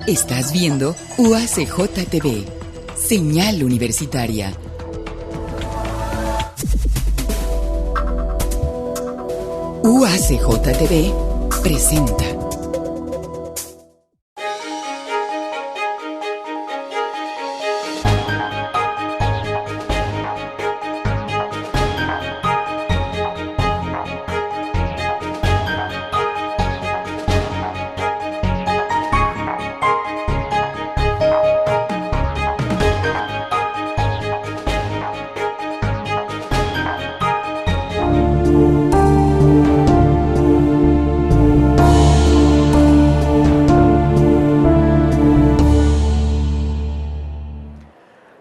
Estás viendo UACJ TV, señal universitaria. UACJ TV presenta.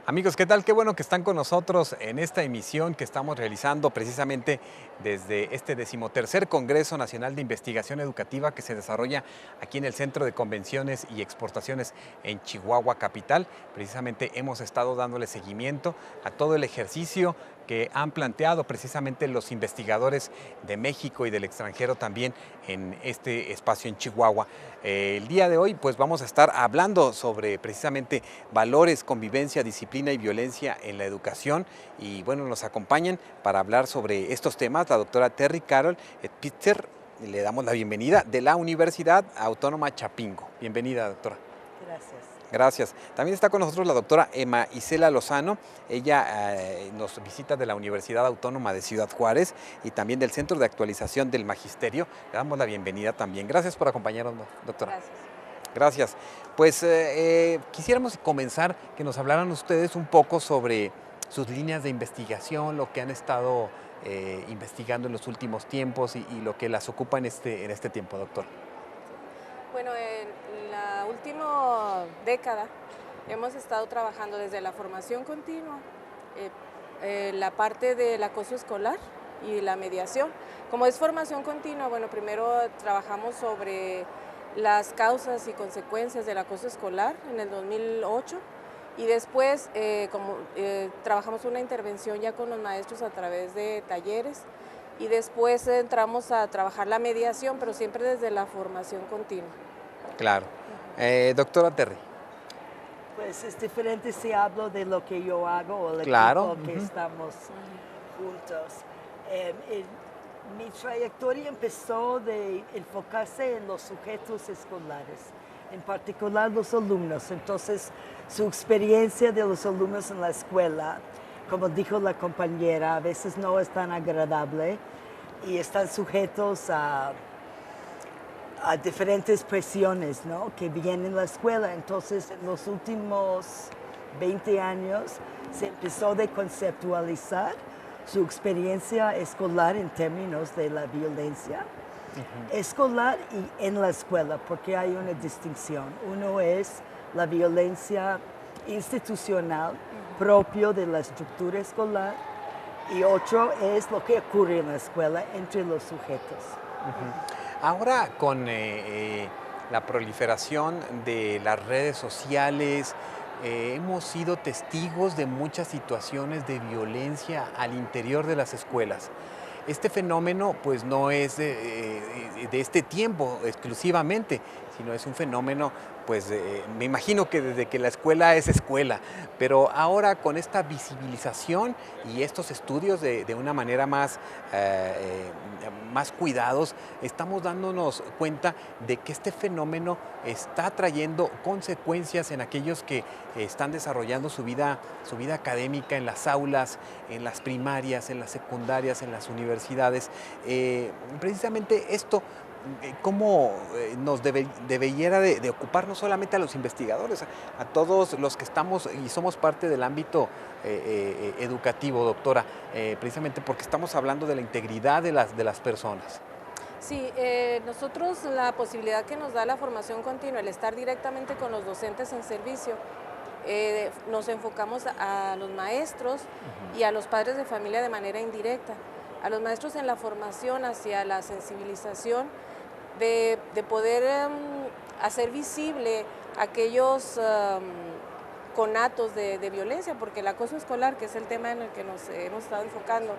Amigos, ¿qué tal? Qué bueno que están con nosotros en esta emisión que estamos realizando precisamente desde este 13º Congreso Nacional de Investigación Educativa que se desarrolla aquí en el Centro de Convenciones y Exportaciones en Chihuahua Capital. Precisamente hemos estado dándole seguimiento a todo el ejercicio que han planteado precisamente los investigadores de México y del extranjero también en este espacio en Chihuahua. El día de hoy pues vamos a estar hablando sobre precisamente valores, convivencia, disciplina y violencia en la educación, y bueno, nos acompañan para hablar sobre estos temas la doctora Terry Carol Spitzer. Le damos la bienvenida de la Universidad Autónoma Chapingo. Bienvenida, doctora. Gracias. Gracias. También está con nosotros la doctora Emma Isela Lozano. Ella nos visita de la Universidad Autónoma de Ciudad Juárez y también del Centro de Actualización del Magisterio. Le damos la bienvenida también. Gracias por acompañarnos, doctora. Gracias. Gracias. Pues quisiéramos comenzar que nos hablaran ustedes un poco sobre sus líneas de investigación, lo que han estado investigando en los últimos tiempos y lo que las ocupa en este tiempo, doctor. Bueno, en la última década hemos estado trabajando desde la formación continua, la parte del acoso escolar y la mediación. Como es formación continua, bueno, primero trabajamos sobre las causas y consecuencias del acoso escolar en el 2008 y después trabajamos una intervención ya con los maestros a través de talleres y después entramos a trabajar la mediación, pero siempre desde la formación continua. Claro. Doctora Terry. Pues es diferente si hablo de lo que yo hago o el Claro. equipo que estamos juntos. Mi trayectoria empezó de enfocarse en los sujetos escolares, en particular los alumnos. Entonces, su experiencia de los alumnos en la escuela, como dijo la compañera, a veces no es tan agradable y están sujetos a diferentes presiones, ¿no?, que vienen en la escuela. Entonces, en los últimos 20 años se empezó a conceptualizar su experiencia escolar en términos de la violencia escolar y en la escuela, porque hay una distinción. Uno es la violencia institucional propio de la estructura escolar y otro es lo que ocurre en la escuela entre los sujetos. Ahora con la proliferación de las redes sociales, hemos sido testigos de muchas situaciones de violencia al interior de las escuelas. Este fenómeno pues no es de este tiempo exclusivamente, sino es un fenómeno pues me imagino que desde que la escuela es escuela, pero ahora con esta visibilización y estos estudios de una manera más cuidados, estamos dándonos cuenta de que este fenómeno está trayendo consecuencias en aquellos que están desarrollando su vida académica en las aulas, en las primarias, en las secundarias, en las universidades. Precisamente esto, cómo nos debiera de ocupar no solamente a los investigadores, a todos los que estamos y somos parte del ámbito educativo, doctora, precisamente porque estamos hablando de la integridad de las personas. Sí, nosotros la posibilidad que nos da la formación continua, el estar directamente con los docentes en servicio, nos enfocamos a los maestros y a los padres de familia de manera indirecta. A los maestros en la formación hacia la sensibilización de poder hacer visible aquellos conatos de violencia, porque el acoso escolar, que es el tema en el que nos hemos estado enfocando,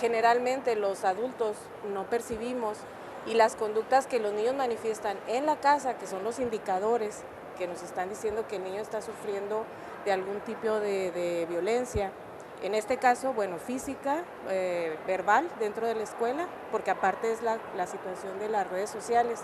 generalmente los adultos no percibimos y las conductas que los niños manifiestan en la casa, que son los indicadores que nos están diciendo que el niño está sufriendo de algún tipo de violencia. En este caso, bueno, física, verbal dentro de la escuela, porque aparte es la situación de las redes sociales.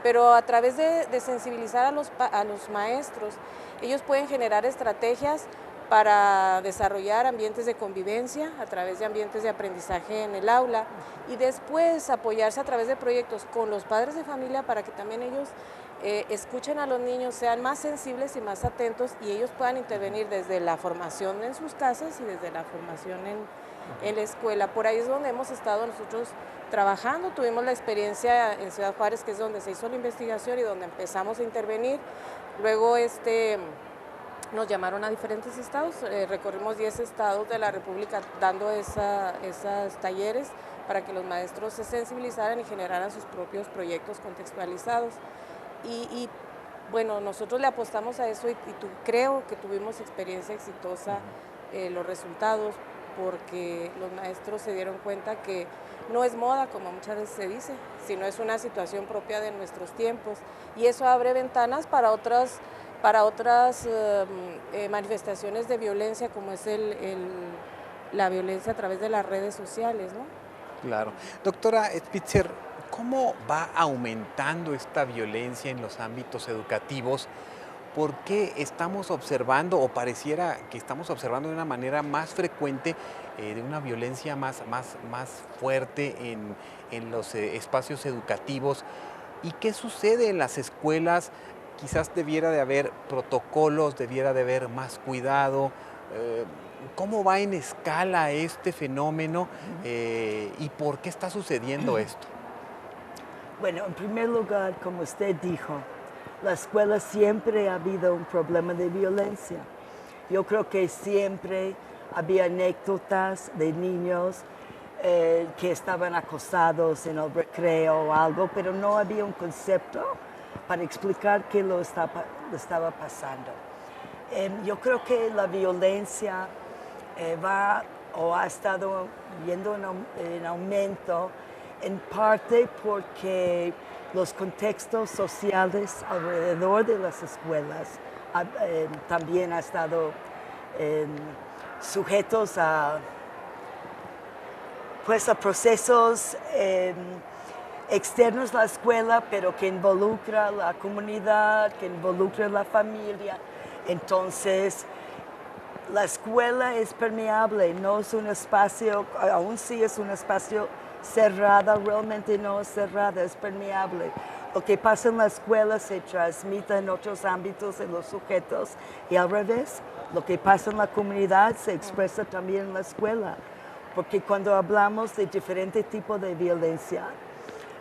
Pero a través de sensibilizar a los maestros, ellos pueden generar estrategias para desarrollar ambientes de convivencia a través de ambientes de aprendizaje en el aula y después apoyarse a través de proyectos con los padres de familia para que también ellos escuchen a los niños, sean más sensibles y más atentos y ellos puedan intervenir desde la formación en sus casas y desde la formación en la escuela. Por ahí es donde hemos estado nosotros trabajando, tuvimos la experiencia en Ciudad Juárez, que es donde se hizo la investigación y donde empezamos a intervenir. Luego nos llamaron a diferentes estados, recorrimos 10 estados de la República dando esos talleres para que los maestros se sensibilizaran y generaran sus propios proyectos contextualizados. Y bueno, nosotros le apostamos a eso y creo que tuvimos experiencia exitosa, los resultados, porque los maestros se dieron cuenta que no es moda, como muchas veces se dice, sino es una situación propia de nuestros tiempos. Y eso abre ventanas para otras manifestaciones de violencia, como es la violencia a través de las redes sociales, ¿no? Claro. Doctora Spitzer, ¿cómo va aumentando esta violencia en los ámbitos educativos? ¿Por qué estamos observando, o pareciera que estamos observando de una manera más frecuente, de una violencia más fuerte en los espacios educativos? ¿Y qué sucede en las escuelas? Quizás debiera de haber protocolos, debiera de haber más cuidado. ¿Cómo va en escala este fenómeno y por qué está sucediendo esto? Bueno, en primer lugar, como usted dijo, la escuela siempre ha habido un problema de violencia. Yo creo que siempre había anécdotas de niños que estaban acosados en el recreo o algo, pero no había un concepto para explicar qué lo estaba pasando. Yo creo que la violencia ha estado yendo en aumento, en parte porque los contextos sociales alrededor de las escuelas también han estado sujetos a procesos externos a la escuela, pero que involucra a la comunidad, que involucra a la familia. Entonces, la escuela es permeable, no es un espacio, aún sí es un espacio cerrada, realmente no es cerrada, es permeable. Lo que pasa en la escuela se transmite en otros ámbitos, en los sujetos, y al revés, lo que pasa en la comunidad se expresa también en la escuela. Porque cuando hablamos de diferentes tipos de violencia,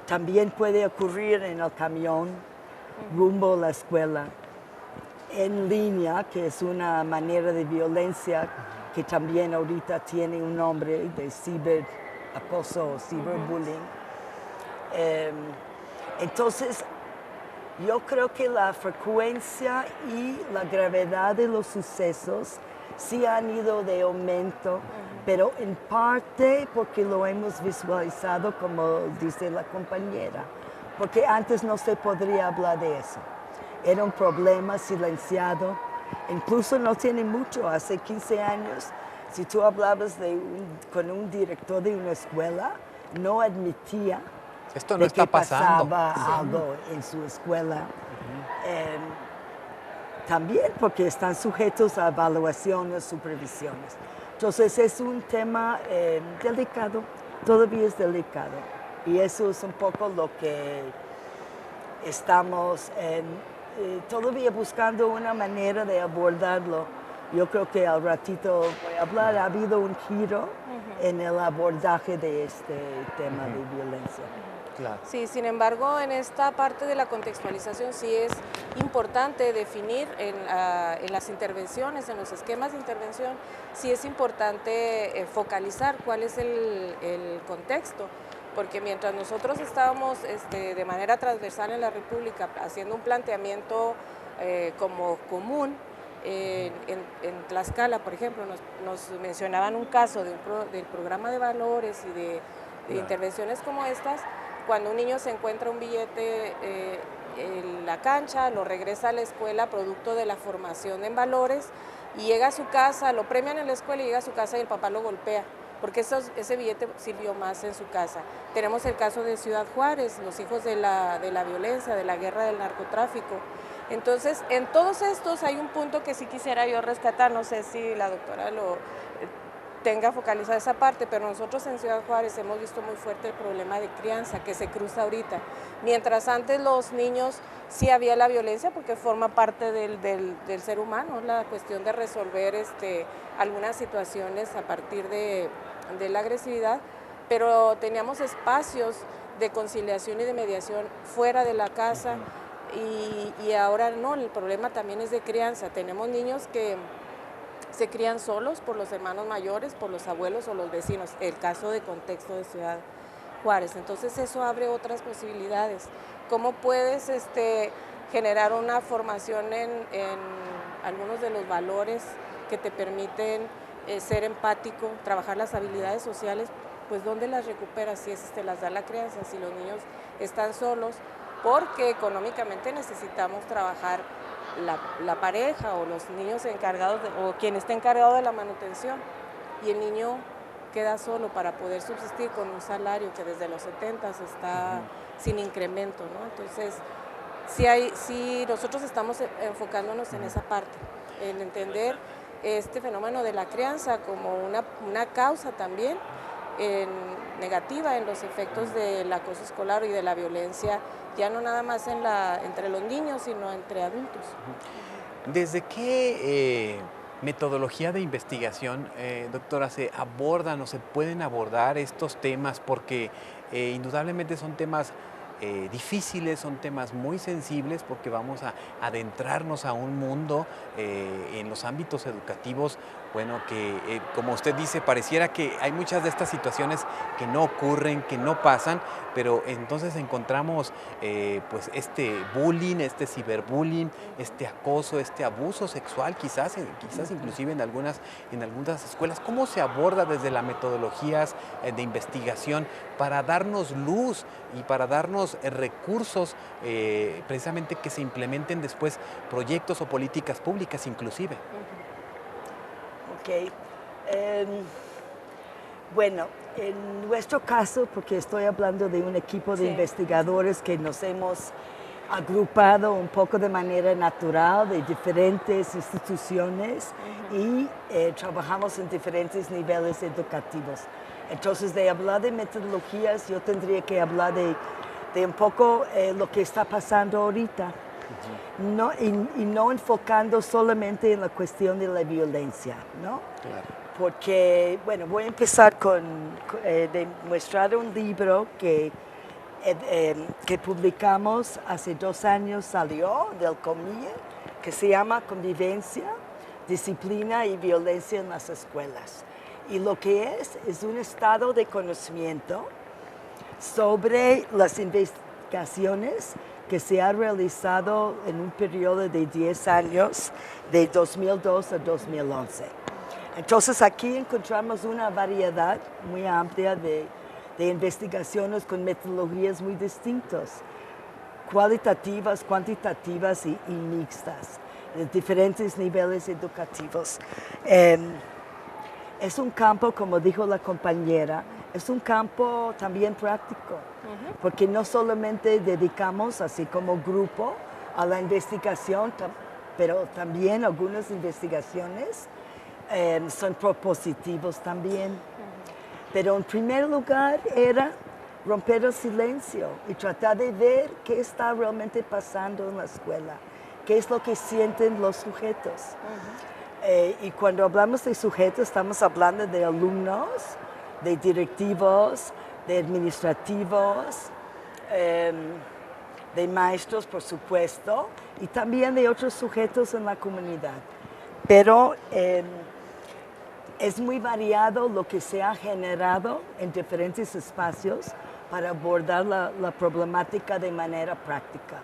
también puede ocurrir en el camión rumbo a la escuela, en línea, que es una manera de violencia que también ahorita tiene un nombre de ciberacoso o ciberbullying. Entonces, yo creo que la frecuencia y la gravedad de los sucesos sí han ido de aumento, pero en parte porque lo hemos visualizado, como dice la compañera, porque antes no se podría hablar de eso. Era un problema silenciado, incluso no tiene mucho, hace 15 años, si tú hablabas con un director de una escuela, no admitía Esto no está pasando. pasaba algo en su escuela. También porque están sujetos a evaluaciones, supervisiones. Entonces es un tema delicado, todavía es delicado. Y eso es un poco lo que estamos todavía buscando una manera de abordarlo. Yo creo que al ratito voy a hablar, ha habido un giro en el abordaje de este tema de violencia. Claro. Sí, sin embargo, en esta parte de la contextualización sí es importante definir en las intervenciones, en los esquemas de intervención, sí es importante focalizar cuál es el contexto, porque mientras nosotros estábamos de manera transversal en la República haciendo un planteamiento como común, en Tlaxcala, por ejemplo, nos mencionaban un caso del programa de valores y de intervenciones como estas. cuando un niño se encuentra un billete en la cancha, lo regresa a la escuela producto de la formación en valores y llega a su casa, lo premian en la escuela y llega a su casa y el papá lo golpea, porque ese billete sirvió más en su casa. Tenemos el caso de Ciudad Juárez, los hijos de la violencia, de la guerra del narcotráfico. Entonces, en todos estos hay un punto que sí quisiera yo rescatar, no sé si la doctora lo tenga focalizada esa parte, pero nosotros en Ciudad Juárez hemos visto muy fuerte el problema de crianza que se cruza ahorita. Mientras antes los niños sí había la violencia porque forma parte del ser humano, la cuestión de resolver algunas situaciones a partir de la agresividad, pero teníamos espacios de conciliación y de mediación fuera de la casa y ahora no, el problema también es de crianza. Tenemos niños que se crían solos por los hermanos mayores, por los abuelos o los vecinos, el caso de contexto de Ciudad Juárez. Entonces eso abre otras posibilidades. ¿Cómo puedes generar una formación en algunos de los valores que te permiten ser empático, trabajar las habilidades sociales? Pues ¿dónde las recuperas? Si las da la crianza, si los niños están solos, porque económicamente necesitamos trabajar la pareja o los niños encargados o quien esté encargado de la manutención, y el niño queda solo para poder subsistir con un salario que desde los 70 está sin incremento, ¿no? Entonces, sí nosotros estamos enfocándonos en esa parte, en entender este fenómeno de la crianza como una causa también negativa en los efectos del acoso escolar y de la violencia, ya no nada más entre los niños, sino entre adultos. ¿Desde qué metodología de investigación, doctora, se abordan o se pueden abordar estos temas? Porque indudablemente son temas difíciles, son temas muy sensibles, porque vamos a adentrarnos a un mundo en los ámbitos educativos, bueno, que como usted dice, pareciera que hay muchas de estas situaciones que no ocurren, que no pasan, pero entonces encontramos pues bullying, ciberbullying, acoso, abuso sexual, quizás inclusive en algunas escuelas. ¿Cómo se aborda desde las metodologías de investigación para darnos luz y para darnos recursos precisamente que se implementen después proyectos o políticas públicas inclusive? Ok. Bueno, en nuestro caso, porque estoy hablando de un equipo de investigadores que nos hemos agrupado un poco de manera natural de diferentes instituciones y trabajamos en diferentes niveles educativos. Entonces, de hablar de metodologías, yo tendría que hablar de un poco lo que está pasando ahorita. Y no enfocando solamente en la cuestión de la violencia, ¿no? Claro. Porque, bueno, voy a empezar de mostrar un libro que publicamos hace 2 años, salió del COMIE, que se llama Convivencia, Disciplina y Violencia en las Escuelas. Y lo que es un estado de conocimiento sobre las investigaciones que se ha realizado en un periodo de 10 años, de 2002 a 2011. Entonces aquí encontramos una variedad muy amplia de investigaciones con metodologías muy distintas, cualitativas, cuantitativas y mixtas, de diferentes niveles educativos. Es un campo, como dijo la compañera, es un campo también práctico, porque no solamente dedicamos, así como grupo, a la investigación, pero también algunas investigaciones son propositivos también. Pero en primer lugar era romper el silencio y tratar de ver qué está realmente pasando en la escuela, qué es lo que sienten los sujetos. Y cuando hablamos de sujetos, estamos hablando de alumnos, de directivos, de administrativos, de maestros, por supuesto, y también de otros sujetos en la comunidad. Pero es muy variado lo que se ha generado en diferentes espacios para abordar la problemática de manera práctica.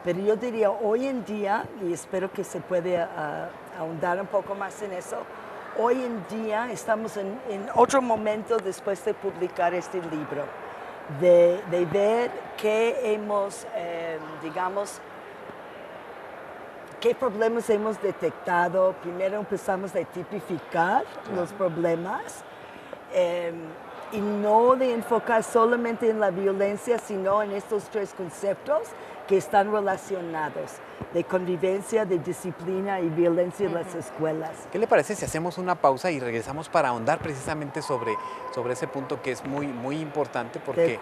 Pero yo diría, hoy en día, y espero que se pueda ahondar un poco más en eso, hoy en día estamos en otro momento después de publicar este libro. de ver qué hemos, digamos, qué problemas hemos detectado. Primero empezamos a tipificar los problemas y no de enfocar solamente en la violencia, sino en estos tres conceptos que están relacionados, de convivencia, de disciplina y violencia en las escuelas. ¿Qué le parece si hacemos una pausa y regresamos para ahondar precisamente sobre ese punto que es muy, muy importante? Porque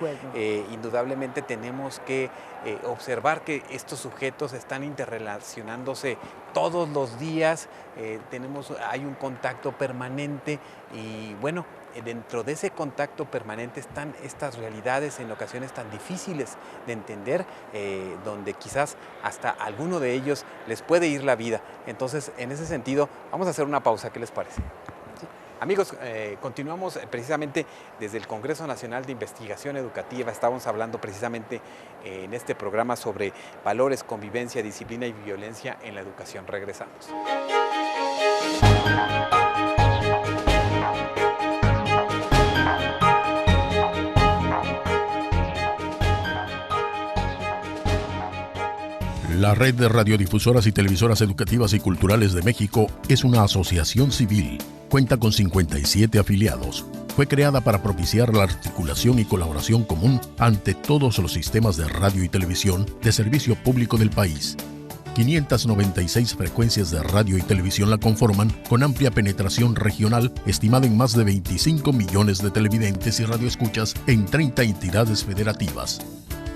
indudablemente tenemos que observar que estos sujetos están interrelacionándose todos los días, hay un contacto permanente y bueno, dentro de ese contacto permanente están estas realidades en ocasiones tan difíciles de entender, donde quizás hasta alguno de ellos les puede ir la vida. Entonces, en ese sentido, vamos a hacer una pausa. ¿Qué les parece? ¿Sí? Amigos, continuamos precisamente desde el Congreso Nacional de Investigación Educativa. Estamos hablando precisamente en este programa sobre valores, convivencia, disciplina y violencia en la educación. Regresamos. La Red de Radiodifusoras y Televisoras Educativas y Culturales de México es una asociación civil. Cuenta con 57 afiliados. Fue creada para propiciar la articulación y colaboración común ante todos los sistemas de radio y televisión de servicio público del país. 596 frecuencias de radio y televisión la conforman, con amplia penetración regional estimada en más de 25 millones de televidentes y radioescuchas en 30 entidades federativas.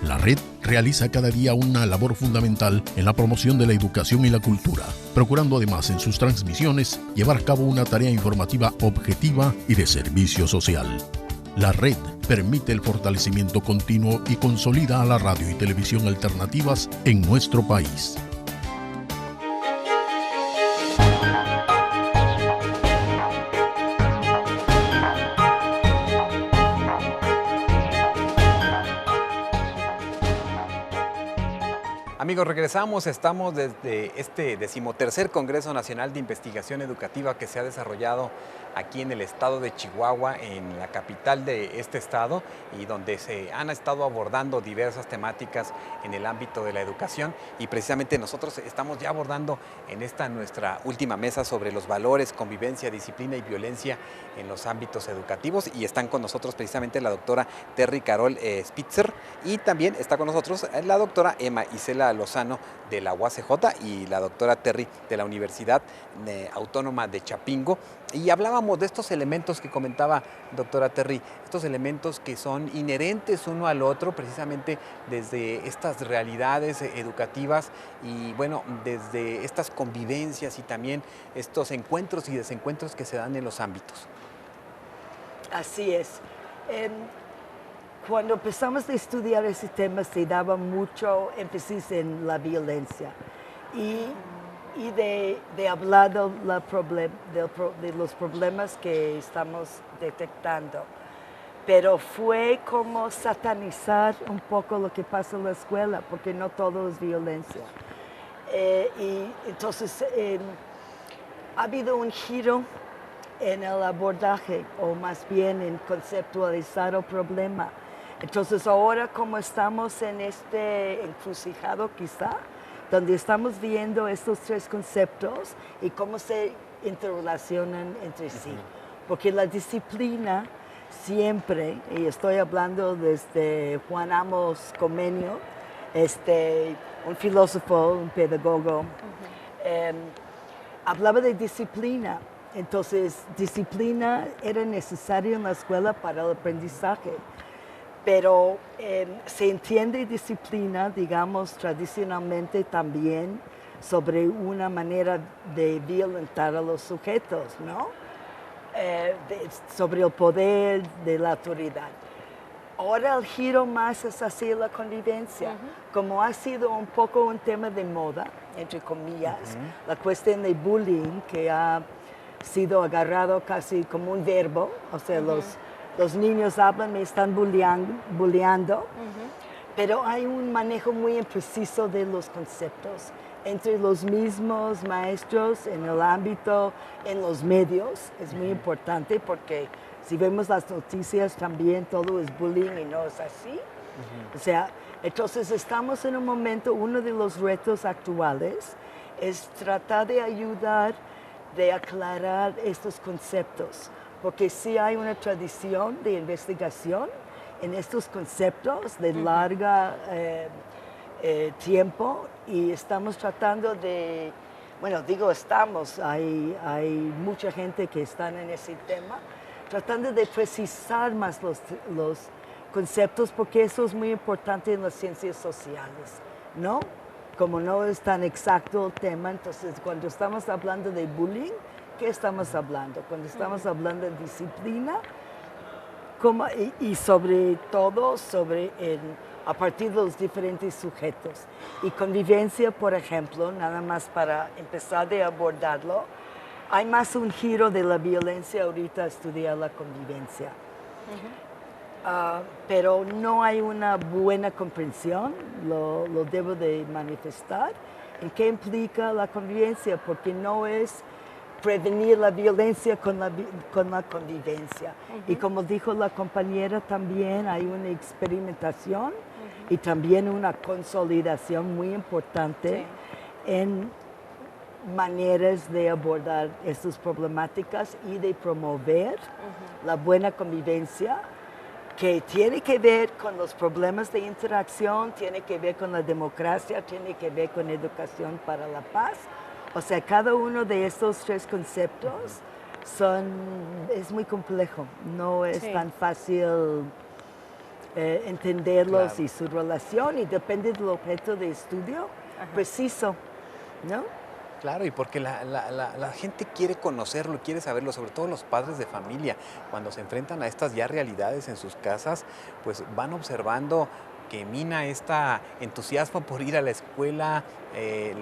La red realiza cada día una labor fundamental en la promoción de la educación y la cultura, procurando además en sus transmisiones llevar a cabo una tarea informativa objetiva y de servicio social. La red permite el fortalecimiento continuo y consolida a la radio y televisión alternativas en nuestro país. Amigos, regresamos. Estamos desde este 13º Congreso Nacional de Investigación Educativa que se ha desarrollado aquí en el estado de Chihuahua, en la capital de este estado, y donde se han estado abordando diversas temáticas en el ámbito de la educación. Y precisamente nosotros estamos ya abordando en esta nuestra última mesa sobre los valores, convivencia, disciplina y violencia en los ámbitos educativos. Y están con nosotros precisamente la doctora Terry Carol Spitzer, y también está con nosotros la doctora Emma Isela Lozano de la UACJ y la doctora Terry de la Universidad Autónoma de Chapingo. Y hablábamos de estos elementos que comentaba doctora Terry, estos elementos que son inherentes uno al otro, precisamente desde estas realidades educativas y bueno, desde estas convivencias y también estos encuentros y desencuentros que se dan en los ámbitos. Así es. Cuando empezamos a estudiar ese tema se daba mucho énfasis en la violencia y de hablar de los problemas que estamos detectando. Pero fue como satanizar un poco lo que pasa en la escuela, porque no todo es violencia. Y entonces ha habido un giro en el abordaje, o más bien en conceptualizar el problema. Entonces ahora, como estamos en este encrucijado quizá, donde estamos viendo estos tres conceptos y cómo se interrelacionan entre sí. Porque la disciplina siempre, y estoy hablando desde Juan Amos Comenio, un filósofo, un pedagogo, hablaba de disciplina. Entonces, disciplina era necesaria en la escuela para el aprendizaje. Pero se entiende disciplina, digamos, tradicionalmente también sobre una manera de violentar a los sujetos, ¿no? Sobre el poder de la autoridad. Ahora el giro más es hacia la convivencia. Como ha sido un poco un tema de moda, entre comillas, la cuestión de bullying, que ha sido agarrado casi como un verbo, o sea, los niños hablan, me están bulleando, pero hay un manejo muy impreciso de los conceptos entre los mismos maestros, en el ámbito, en los medios. Es muy importante porque Si vemos las noticias también todo es bullying y no es así. O sea, entonces estamos en un momento, uno de los retos actuales es tratar de ayudar, de aclarar estos conceptos, porque sí hay una tradición de investigación en estos conceptos de larga tiempo y estamos tratando de, bueno, digo estamos, hay mucha gente que está en ese tema, tratando de precisar más los conceptos, porque eso es muy importante en las ciencias sociales, ¿no? Como no es tan exacto el tema, entonces cuando estamos hablando de bullying, ¿qué estamos hablando? Cuando estamos hablando de disciplina, y sobre todo a partir de los diferentes sujetos. Y convivencia, por ejemplo, nada más para empezar de abordarlo, hay más un giro de la violencia ahorita a estudiar la convivencia. Pero no hay una buena comprensión, lo debo de manifestar, en qué implica la convivencia, porque no es prevenir la violencia con la convivencia. Y como dijo la compañera también, hay una experimentación y también una consolidación muy importante en maneras de abordar estas problemáticas y de promover la buena convivencia, que tiene que ver con los problemas de interacción, tiene que ver con la democracia, tiene que ver con educación para la paz. O sea, cada uno de estos tres conceptos es muy complejo, no es tan fácil entenderlos y su relación, y depende del objeto de estudio preciso, ¿no? Claro, y porque la gente quiere conocerlo, quiere saberlo, sobre todo los padres de familia, cuando se enfrentan a estas ya realidades en sus casas, pues van observando que mina este entusiasmo por ir a la escuela,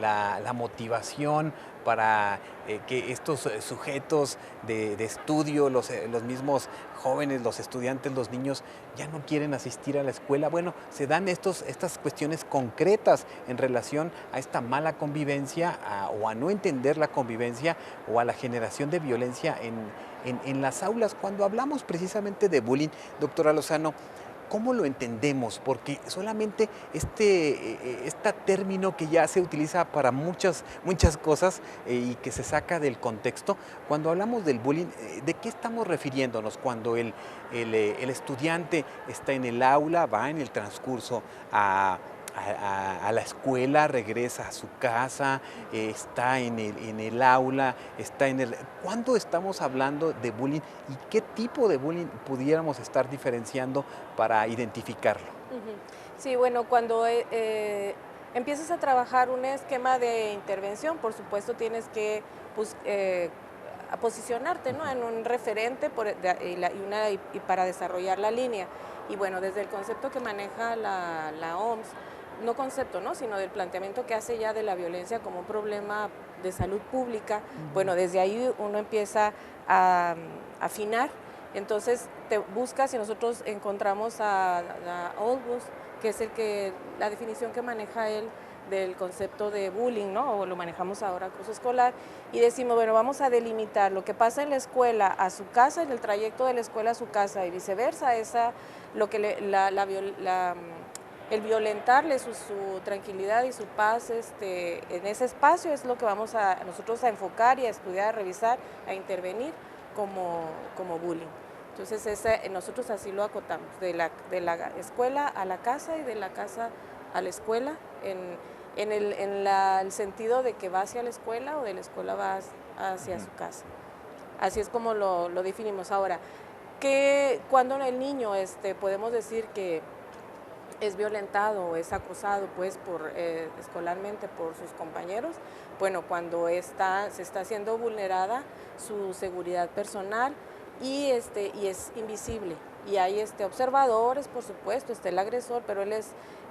la motivación para que estos sujetos de estudio, los mismos jóvenes, los estudiantes, los niños, ya no quieren asistir a la escuela. Bueno, se dan estas cuestiones concretas en relación a esta mala convivencia o a no entender la convivencia o a la generación de violencia en las aulas. Cuando hablamos precisamente de bullying, doctora Lozano, ¿cómo lo entendemos? Porque solamente este término que ya se utiliza para muchas cosas y que se saca del contexto, cuando hablamos del bullying, ¿de qué estamos refiriéndonos? Cuando el estudiante está en el aula, va en el transcurso a la escuela, regresa a su casa, está en el aula, ¿Cuándo estamos hablando de bullying y qué tipo de bullying pudiéramos estar diferenciando para identificarlo? Sí, bueno, cuando empiezas a trabajar un esquema de intervención, por supuesto tienes que a posicionarte, ¿no?, en un referente y para desarrollar la línea. Y bueno, desde el concepto que maneja la OMS, no concepto, ¿no?, sino del planteamiento que hace ya de la violencia como un problema de salud pública, bueno, desde ahí uno empieza a afinar. Entonces te buscas y nosotros encontramos a Olbus, que es la definición que maneja él del concepto de bullying, ¿no?, o lo manejamos ahora, acoso escolar, y decimos, bueno, vamos a delimitar lo que pasa en la escuela a su casa, en el trayecto de la escuela a su casa y viceversa, el violentarle su tranquilidad y su paz en ese espacio es lo que vamos nosotros a enfocar y a estudiar, a revisar, a intervenir como bullying. Entonces nosotros así lo acotamos, de la escuela a la casa y de la casa a la escuela, en el sentido de que va hacia la escuela o de la escuela va hacia su casa. Así es como lo definimos. Ahora, cuando el niño podemos decir que es violentado o es acosado pues escolarmente por sus compañeros, bueno, cuando se está siendo vulnerada su seguridad personal y es invisible, y hay observadores, por supuesto, está el agresor, pero él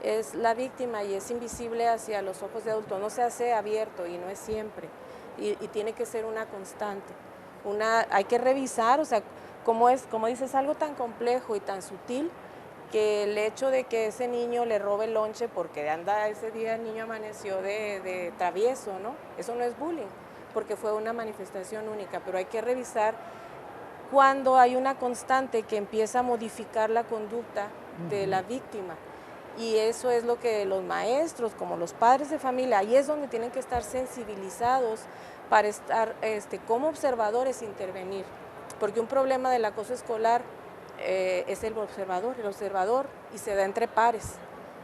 es la víctima y es invisible hacia los ojos de adultos, no se hace abierto y no es siempre, y tiene que ser una constante. Hay que revisar, o sea, como dices, algo tan complejo y tan sutil, que el hecho de que ese niño le robe el lonche porque ese día el niño amaneció de travieso, ¿no? Eso no es bullying, porque fue una manifestación única, pero hay que revisar cuando hay una constante que empieza a modificar la conducta de la víctima. Y eso es lo que los maestros, como los padres de familia, ahí es donde tienen que estar sensibilizados para estar como observadores e intervenir. Porque un problema del acoso escolar es el observador y se da entre pares.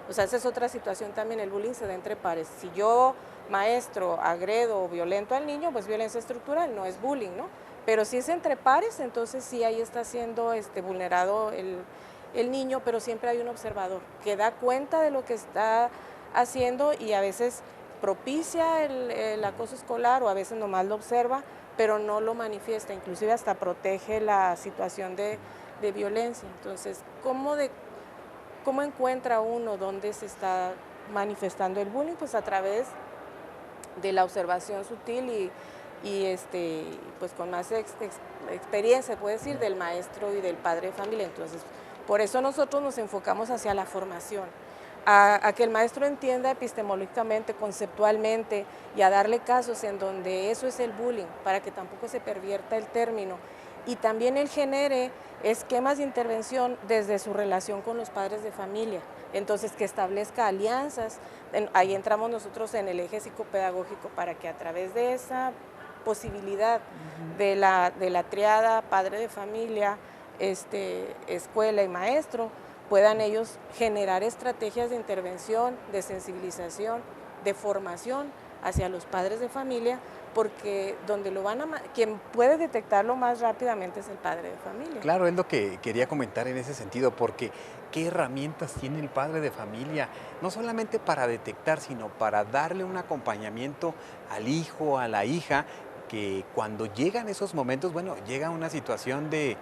O sea, esa es otra situación también, el bullying se da entre pares. Si yo, maestro, agredo o violento al niño, pues violencia estructural, no es bullying, ¿no? Pero si es entre pares, entonces sí ahí está siendo vulnerado el niño, pero siempre hay un observador que da cuenta de lo que está haciendo y a veces propicia el acoso escolar o a veces nomás lo observa, pero no lo manifiesta, inclusive hasta protege la situación de violencia. Entonces, ¿cómo encuentra uno dónde se está manifestando el bullying? Pues a través de la observación sutil y pues con más experiencia, puede decir, del maestro y del padre de familia. Entonces, por eso nosotros nos enfocamos hacia la formación, a que el maestro entienda epistemológicamente, conceptualmente y a darle casos en donde eso es el bullying, para que tampoco se pervierta el término. Y también él genere esquemas de intervención desde su relación con los padres de familia. Entonces, que establezca alianzas. Ahí entramos nosotros en el eje psicopedagógico para que a través de esa posibilidad de la triada padre de familia, escuela y maestro, puedan ellos generar estrategias de intervención, de sensibilización, de formación hacia los padres de familia, porque quien puede detectarlo más rápidamente es el padre de familia. Claro, es lo que quería comentar en ese sentido, porque ¿qué herramientas tiene el padre de familia? No solamente para detectar, sino para darle un acompañamiento al hijo, a la hija, que cuando llegan esos momentos, bueno, llega una situación de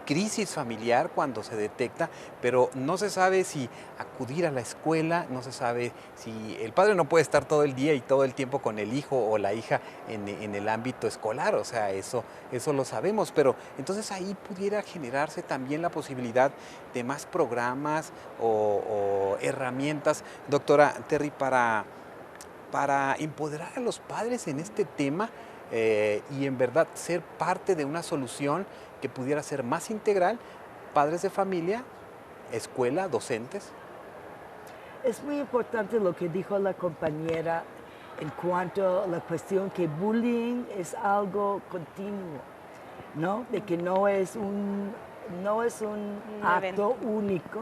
crisis familiar cuando se detecta, pero no se sabe si acudir a la escuela, no se sabe si el padre no puede estar todo el día y todo el tiempo con el hijo o la hija en el ámbito escolar, o sea, eso lo sabemos, pero entonces ahí pudiera generarse también la posibilidad de más programas o herramientas, doctora Terry, para empoderar a los padres en este tema, y en verdad ser parte de una solución que pudiera ser más integral, padres de familia, escuela, docentes. Es muy importante lo que dijo la compañera en cuanto a la cuestión que bullying es algo continuo, ¿no? De que no es un acto único.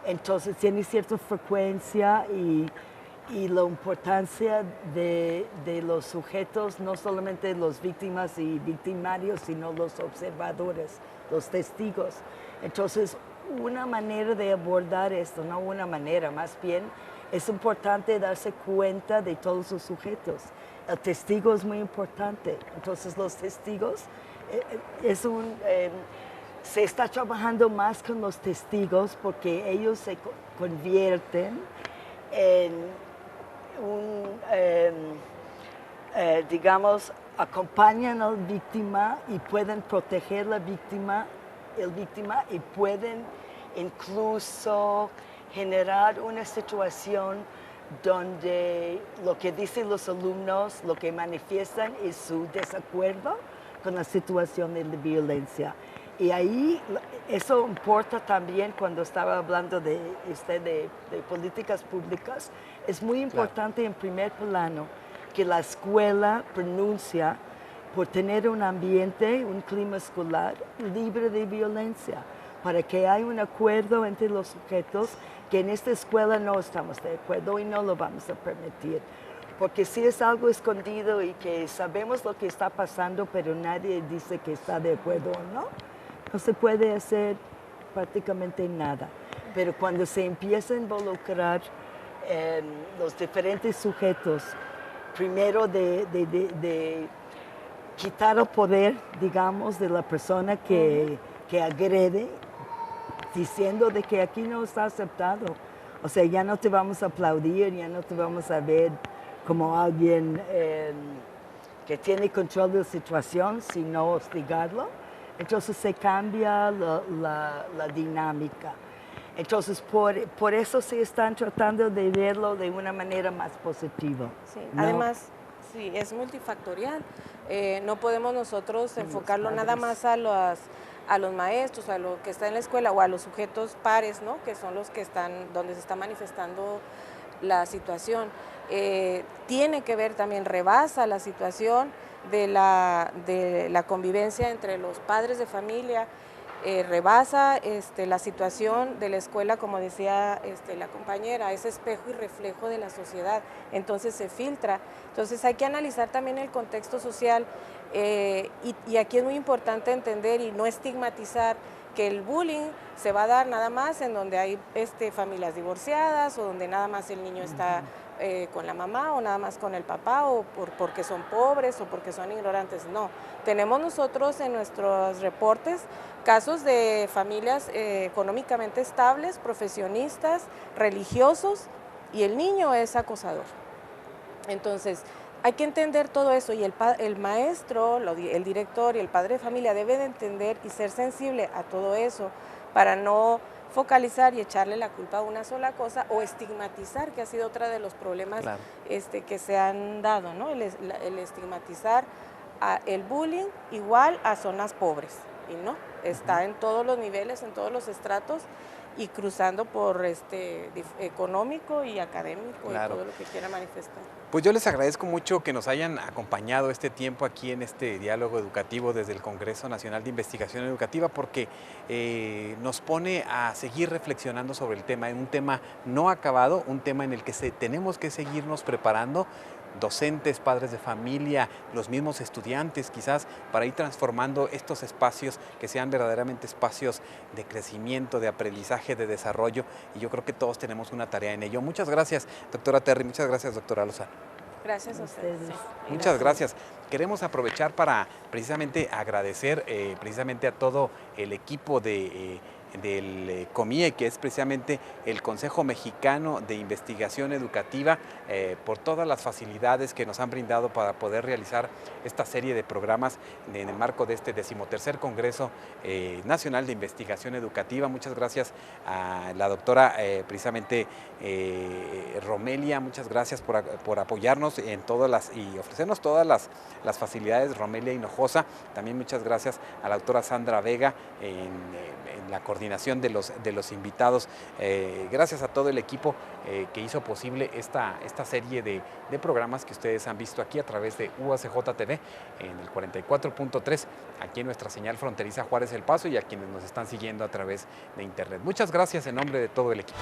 Entonces tiene cierta frecuencia y la importancia de los sujetos, no solamente los víctimas y victimarios, sino los observadores, los testigos. Entonces, una manera de abordar esto, no una manera, más bien, es importante darse cuenta de todos los sujetos. El testigo es muy importante. Entonces, los testigos, se está trabajando más con los testigos porque ellos se convierten en digamos, acompañan a la víctima y pueden proteger la víctima y pueden incluso generar una situación donde lo que dicen los alumnos, lo que manifiestan es su desacuerdo con la situación de la violencia. Y ahí eso importa también cuando estaba hablando de políticas públicas. Es muy importante, claro, en primer plano que la escuela pronuncia por tener un ambiente, un clima escolar libre de violencia, para que haya un acuerdo entre los sujetos que en esta escuela no estamos de acuerdo y no lo vamos a permitir. Porque si es algo escondido y que sabemos lo que está pasando, pero nadie dice que está de acuerdo o no, no se puede hacer prácticamente nada. Pero cuando se empieza a involucrar los diferentes sujetos, primero de quitar el poder, digamos, de la persona que agrede, diciendo de que aquí no está aceptado. O sea, ya no te vamos a aplaudir, ya no te vamos a ver como alguien que tiene control de la situación, sino hostigarlo. Entonces se cambia la dinámica. Entonces por eso se están tratando de verlo de una manera más positiva. Sí. ¿No? Además, sí, es multifactorial. No podemos nosotros enfocarlo padres. nada más a los maestros, a lo que está en la escuela o a los sujetos pares, ¿no? Que son los que están, donde se está manifestando la situación. Tiene que ver también, rebasa la situación de la convivencia entre los padres de familia, rebasa la situación de la escuela, como decía la compañera, es espejo y reflejo de la sociedad, entonces se filtra. Entonces hay que analizar también el contexto social y aquí es muy importante entender y no estigmatizar que el bullying se va a dar nada más en donde hay familias divorciadas o donde nada más el niño está con la mamá o nada más con el papá o porque son pobres o porque son ignorantes. No, tenemos nosotros en nuestros reportes casos de familias económicamente estables, profesionistas, religiosos y el niño es acosador. Entonces, hay que entender todo eso y el maestro, el director y el padre de familia debe de entender y ser sensible a todo eso para no focalizar y echarle la culpa a una sola cosa o estigmatizar, que ha sido otro de los problemas Claro. que se han dado, ¿no? El estigmatizar el bullying igual a zonas pobres, y no, está en todos los niveles, en todos los estratos y cruzando por económico y académico Claro. y todo lo que quiera manifestar. Pues yo les agradezco mucho que nos hayan acompañado este tiempo aquí en este diálogo educativo desde el Congreso Nacional de Investigación Educativa, porque nos pone a seguir reflexionando sobre el tema, en un tema no acabado, un tema en el que tenemos que seguirnos preparando, docentes, padres de familia, los mismos estudiantes quizás, para ir transformando estos espacios que sean verdaderamente espacios de crecimiento, de aprendizaje, de desarrollo, y yo creo que todos tenemos una tarea en ello. Muchas gracias, doctora Terry, muchas gracias, doctora Lozano. Gracias a ustedes. Ustedes. Sí. Muchas gracias. Queremos aprovechar para precisamente agradecer precisamente a todo el equipo del COMIE, que es precisamente el Consejo Mexicano de Investigación Educativa, por todas las facilidades que nos han brindado para poder realizar esta serie de programas en el marco de este 13º Congreso Nacional de Investigación Educativa. Muchas gracias a la doctora precisamente Romelia, muchas gracias por apoyarnos en todas y ofrecernos todas las facilidades, Romelia Hinojosa. También muchas gracias a la doctora Sandra Vega en la coordinación de los invitados. Gracias a todo el equipo que hizo posible esta serie de programas que ustedes han visto aquí a través de UACJ TV en el 44.3, aquí en nuestra señal fronteriza Juárez El Paso, y a quienes nos están siguiendo a través de internet. Muchas gracias en nombre de todo el equipo.